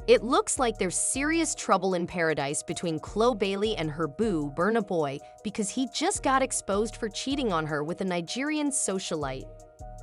It looks like there's serious trouble in paradise between Chloe Bailey and her boo, Burna Boy, because he just got exposed for cheating on her with a Nigerian socialite.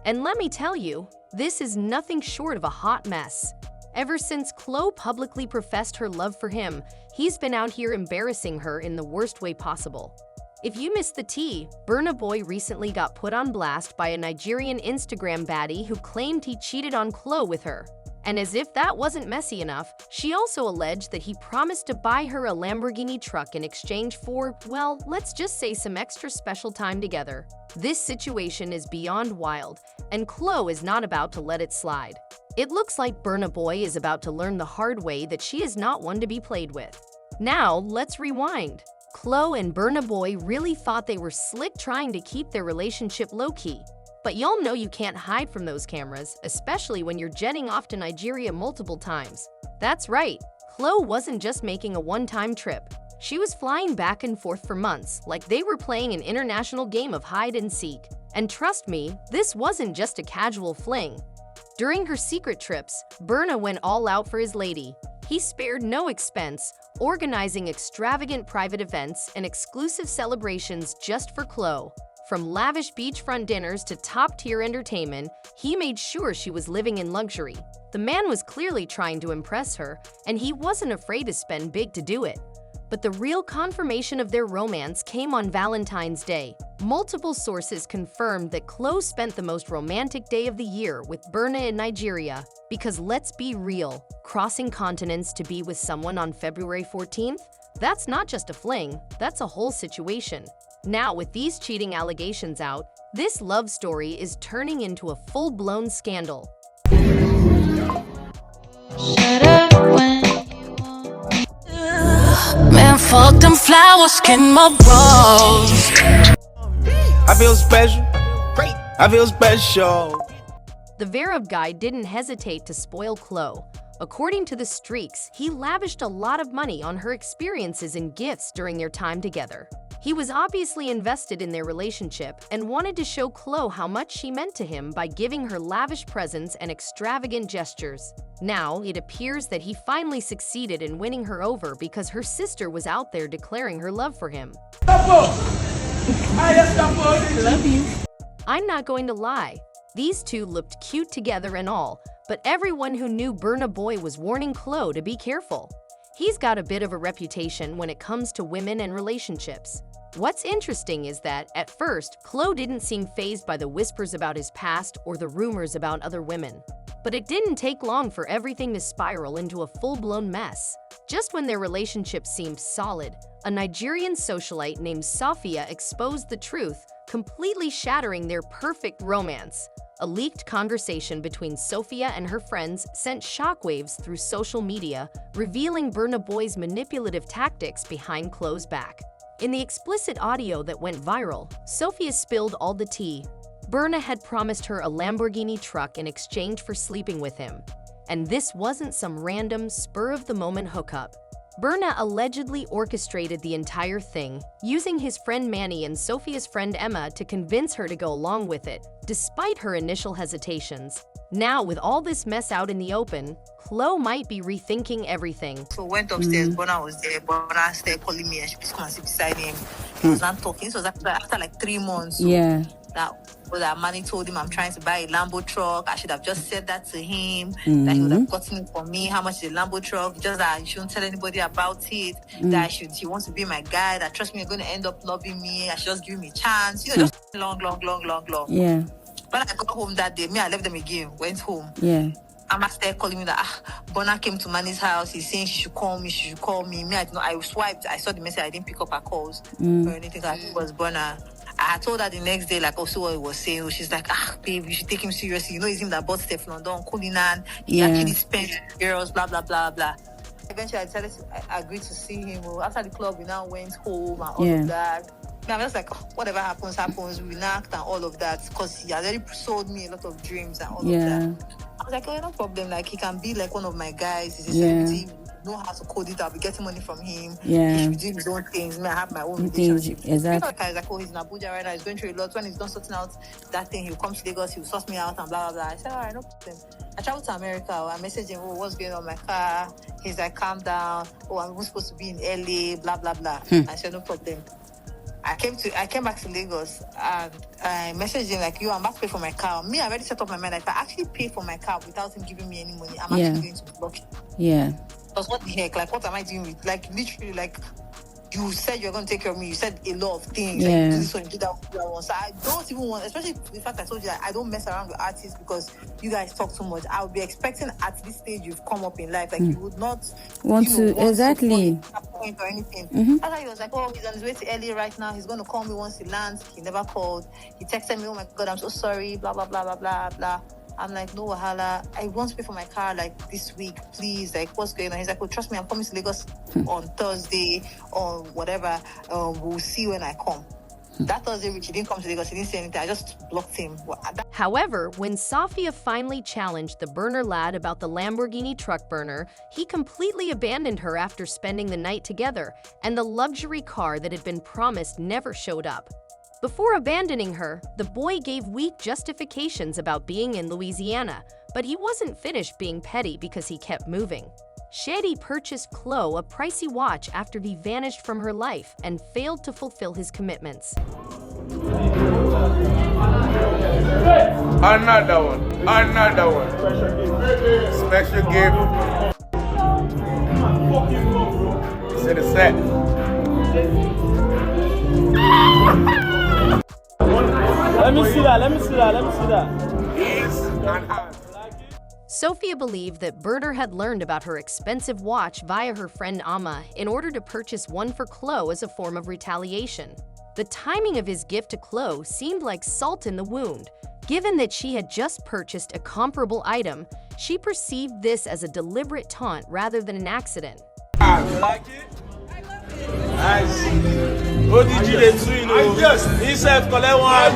And let me tell you, this is nothing short of a hot mess. Ever since Chloe publicly professed her love for him, he's been out here embarrassing her in the worst way possible. If you missed the tea, Burna Boy recently got put on blast by a Nigerian Instagram baddie who claimed he cheated on Chloe with her. And as if that wasn't messy enough, she also alleged that he promised to buy her a Lamborghini truck in exchange for, well, let's just say some extra special time together. This situation is beyond wild, and Chloe is not about to let it slide. It looks like Burna Boy is about to learn the hard way that she is not one to be played with. Now, let's rewind. Chloe and Burna Boy really thought they were slick trying to keep their relationship low-key. But y'all know you can't hide from those cameras, especially when you're jetting off to Nigeria multiple times. That's right, Chloe wasn't just making a one-time trip. She was flying back and forth for months, like they were playing an international game of hide and seek. And trust me, this wasn't just a casual fling. During her secret trips, Burna went all out for his lady. He spared no expense, organizing extravagant private events and exclusive celebrations just for Chloe. From lavish beachfront dinners to top-tier entertainment, he made sure she was living in luxury. The man was clearly trying to impress her, and he wasn't afraid to spend big to do it. But the real confirmation of their romance came on Valentine's Day. Multiple sources confirmed that Chloe spent the most romantic day of the year with Burna in Nigeria. Because let's be real, crossing continents to be with someone on February 14th? That's not just a fling, that's a whole situation. Now, with these cheating allegations out, this love story is turning into a full-blown scandal. Shut up when you want me. Man, fuck them flowers, skin my rose. I feel special. I feel special. The Verb guy didn't hesitate to spoil Chloe. According to the S3X, he lavished a lot of money on her experiences and gifts during their time together. He was obviously invested in their relationship and wanted to show Chloe how much she meant to him by giving her lavish presents and extravagant gestures. Now, it appears that he finally succeeded in winning her over because her sister was out there declaring her love for him. Love you. I'm not going to lie. These two looked cute together and all, but everyone who knew Burna Boy was warning Chloe to be careful. He's got a bit of a reputation when it comes to women and relationships. What's interesting is that, at first, Chloe didn't seem fazed by the whispers about his past or the rumors about other women. But it didn't take long for everything to spiral into a full-blown mess. Just when their relationship seemed solid, a Nigerian socialite named Sophia exposed the truth, completely shattering their perfect romance. A leaked conversation between Sophia and her friends sent shockwaves through social media, revealing Burna Boy's manipulative tactics behind Chloe's back. In the explicit audio that went viral, Sophia spilled all the tea. Burna had promised her a Lamborghini truck in exchange for sleeping with him. And this wasn't some random, spur-of-the-moment hookup. Burna allegedly orchestrated the entire thing, using his friend Manny and Sophia's friend Emma to convince her to go along with it, despite her initial hesitations. Now, with all this mess out in the open, Chloe might be rethinking everything. So went upstairs, Burna was there, Burna started calling me and she was coming and sit beside him. He was not talking, so it was after like 3 months. So Yeah. that Manny told him I'm trying to buy a Lambo truck. I should have just said that to him, that he would have gotten it for me. How much is a Lambo truck? Just that I shouldn't tell anybody about it. That he wants to be my guy. That trust me, you're going to end up loving me. I should just give him a chance. You know, just long. Yeah. When I got home that day, I left them again. Went home. Yeah. Amma started calling me that Burna came to Manny's house. He's saying she should call me. Me, I swiped. I saw the message. I didn't pick up her calls or anything. Like it was Burna. I told her the next day, like, also what he was saying. She's like, babe, you should take him seriously. You know, it's him that bought Steph London, Kulinan. He actually spent girls, blah, blah, blah, blah. Eventually, I agreed to see him. After the club, we now went home and all of that. I'm just like, whatever happens. We knocked and all of that. Because he already sold me a lot of dreams and all of that. I was like, no problem. Like, he can be like one of my guys. He's a celebrity. know how to code it. I'll be getting money from him. Yeah. He should be doing his own things. Me, I have my own Things, relationship. exactly. He's like, oh, he's in Abuja right now. He's going through a lot. When he's done sorting out that thing, he'll come to Lagos. He'll sort me out and blah, blah, blah. I said, all right, no problem. I traveled to America. I messaged him, oh, what's going on with my car? He's like, calm down. Oh, I'm supposed to be in LA, blah, blah, blah. I said, no problem. I came back to Lagos and I messaged him like, I'm about to pay for my car. Me, I already set up my mind. Like, if I actually pay for my car without him giving me any money, I'm actually going to block it. Yeah. Because what the heck? Like, what am I doing with? Like, literally, like, you said you're going to take care of me. You said a lot of things. Yeah. Like, you do this one, you do that one. So I don't even want, especially the fact I told you that I don't mess around with artists because you guys talk too much. I would be expecting at this stage you've come up in life. Like, you would not Want to exactly. Point or anything. That's why he was like, oh, he's on his way to LA right now. He's going to call me once he lands. He never called. He texted me, oh my God, I'm so sorry, blah, blah, blah, blah, blah, blah. I'm like, no wahala. I want to pay for my car like this week, please. Like, what's going on? He's like, oh, trust me, I'm coming to Lagos on Thursday or whatever. We'll see when I come. That Thursday, which he didn't come to Lagos, he didn't say anything. I just blocked him. However, when Sophia finally challenged the Burner lad about the Lamborghini truck burner, he completely abandoned her after spending the night together, and the luxury car that had been promised never showed up. Before abandoning her, the boy gave weak justifications about being in Louisiana, but he wasn't finished being petty because he kept moving. Shady purchased Chloe a pricey watch after he vanished from her life and failed to fulfill his commitments. Another one. Special gift. To the set. Let me see that. Yes, and hands. Sophia believed that Burner had learned about her expensive watch via her friend Amma in order to purchase one for Chloe as a form of retaliation. The timing of his gift to Chloe seemed like salt in the wound. Given that she had just purchased a comparable item, she perceived this as a deliberate taunt rather than an accident. You like it? Nice. What did you do? You know, he said collect one.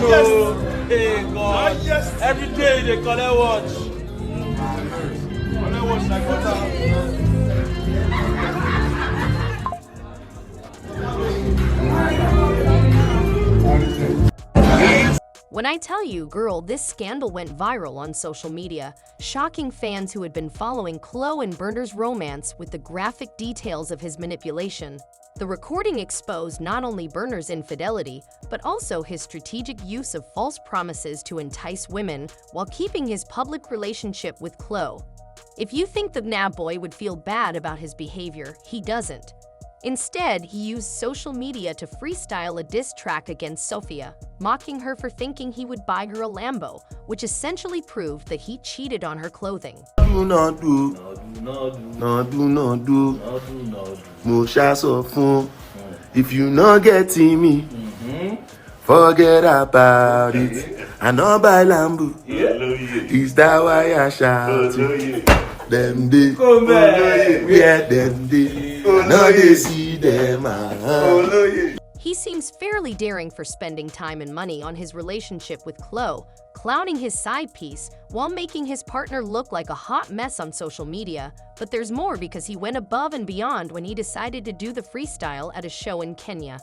Hey God, every day they collect watch. Collect watch like water. When I tell you, girl, this scandal went viral on social media, shocking fans who had been following Chloe and Burner's romance with the graphic details of his manipulation. The recording exposed not only Burner's infidelity, but also his strategic use of false promises to entice women while keeping his public relationship with Chloe. If you think the nab boy would feel bad about his behavior, he doesn't. Instead, he used social media to freestyle a diss track against Sophia, mocking her for thinking he would buy her a Lambo, which essentially proved that he cheated on her clothing. Do not do. Mo sha so fun. If you not getting me, forget about it. I no buy Lambo. Is that why I shout? Them day, yeah, them day. Now they see them. He seems fairly daring for spending time and money on his relationship with Chloe, clowning his side piece while making his partner look like a hot mess on social media. But there's more because he went above and beyond when he decided to do the freestyle at a show in Kenya.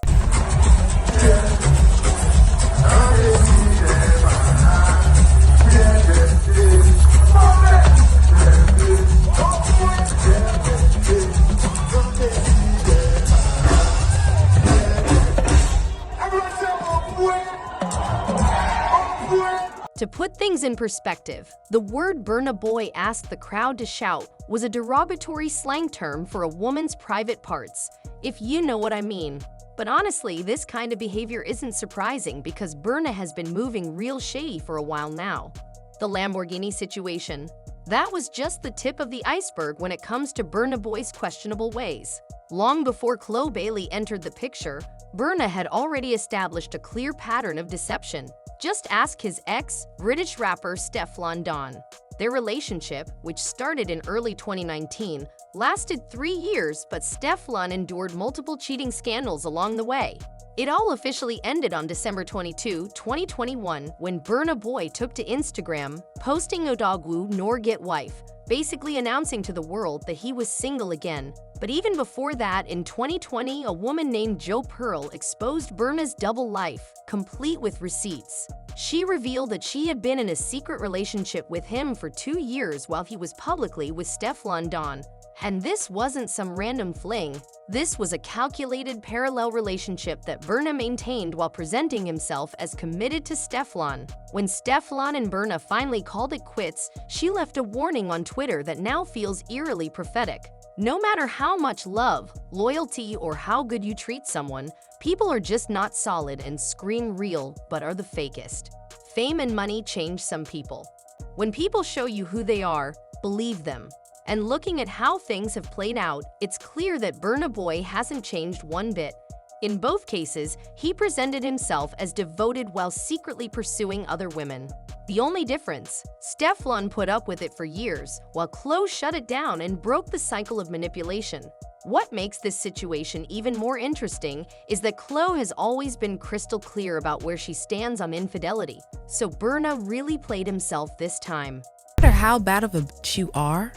To put things in perspective, the word Burna Boy asked the crowd to shout was a derogatory slang term for a woman's private parts, if you know what I mean. But honestly, this kind of behavior isn't surprising because Burna has been moving real shady for a while now. The Lamborghini situation. That was just the tip of the iceberg when it comes to Burna Boy's questionable ways. Long before Chloe Bailey entered the picture, Burna had already established a clear pattern of deception. Just ask his ex, British rapper Stefflon Don. Their relationship, which started in early 2019, lasted 3 years, but Stefflon endured multiple cheating scandals along the way. It all officially ended on December 22, 2021, when Burna Boy took to Instagram, posting "Odogwu nor get wife," basically announcing to the world that he was single again. But even before that, in 2020, a woman named Jo Pearl exposed Burna's double life, complete with receipts. She revealed that she had been in a secret relationship with him for 2 years while he was publicly with Stefflon Don. And this wasn't some random fling. This was a calculated parallel relationship that Burna maintained while presenting himself as committed to Stefflon. When Stefflon and Burna finally called it quits, she left a warning on Twitter that now feels eerily prophetic. No matter how much love, loyalty, or how good you treat someone, people are just not solid and scream real, but are the fakest. Fame and money change some people. When people show you who they are, believe them. And looking at how things have played out, it's clear that Burna Boy hasn't changed one bit. In both cases, he presented himself as devoted while secretly pursuing other women. The only difference, Stefflon put up with it for years, while Khloe shut it down and broke the cycle of manipulation. What makes this situation even more interesting is that Khloe has always been crystal clear about where she stands on infidelity. So Burna really played himself this time. No matter how bad of a bitch you are,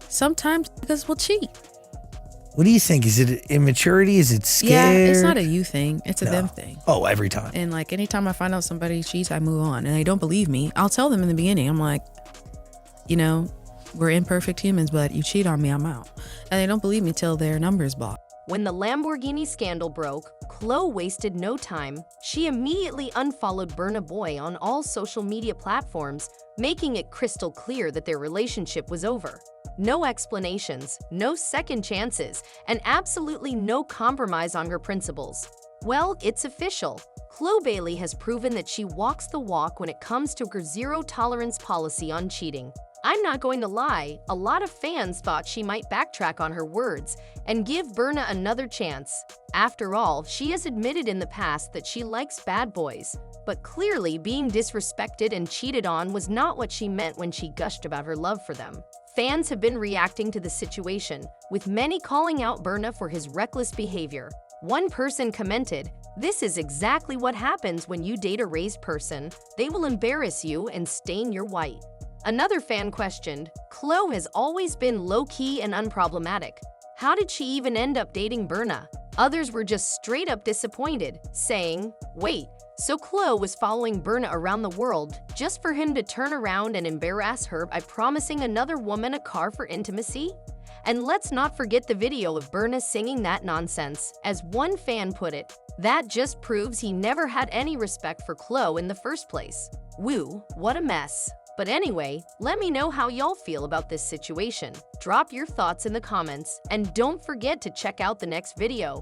sometimes niggas will cheat. What do you think? Is it immaturity? Is it scared? Yeah, it's not a you thing. It's a them thing. Oh, every time. And like anytime I find out somebody cheats, I move on. And they don't believe me, I'll tell them in the beginning. I'm like, you know, we're imperfect humans, but you cheat on me, I'm out. And they don't believe me till their number's blocked. When the Lamborghini scandal broke, Khloe wasted no time. She immediately unfollowed Burna Boy on all social media platforms, making it crystal clear that their relationship was over. No explanations, no second chances, and absolutely no compromise on her principles. Well, it's official. Khloe Bailey has proven that she walks the walk when it comes to her zero-tolerance policy on cheating. I'm not going to lie, a lot of fans thought she might backtrack on her words and give Burna another chance. After all, she has admitted in the past that she likes bad boys, but clearly being disrespected and cheated on was not what she meant when she gushed about her love for them. Fans have been reacting to the situation, with many calling out Burna for his reckless behavior. One person commented, "This is exactly what happens when you date a raised person. They will embarrass you and stain your white." Another fan questioned, "Khloe has always been low-key and unproblematic. How did she even end up dating Burna?" Others were just straight up disappointed, saying, "Wait, so Khloe was following Burna around the world just for him to turn around and embarrass her by promising another woman a car for intimacy?" And let's not forget the video of Burna singing that nonsense. As one fan put it, "That just proves he never had any respect for Khloe in the first place." Woo, what a mess. But anyway, let me know how y'all feel about this situation. Drop your thoughts in the comments, and don't forget to check out the next video.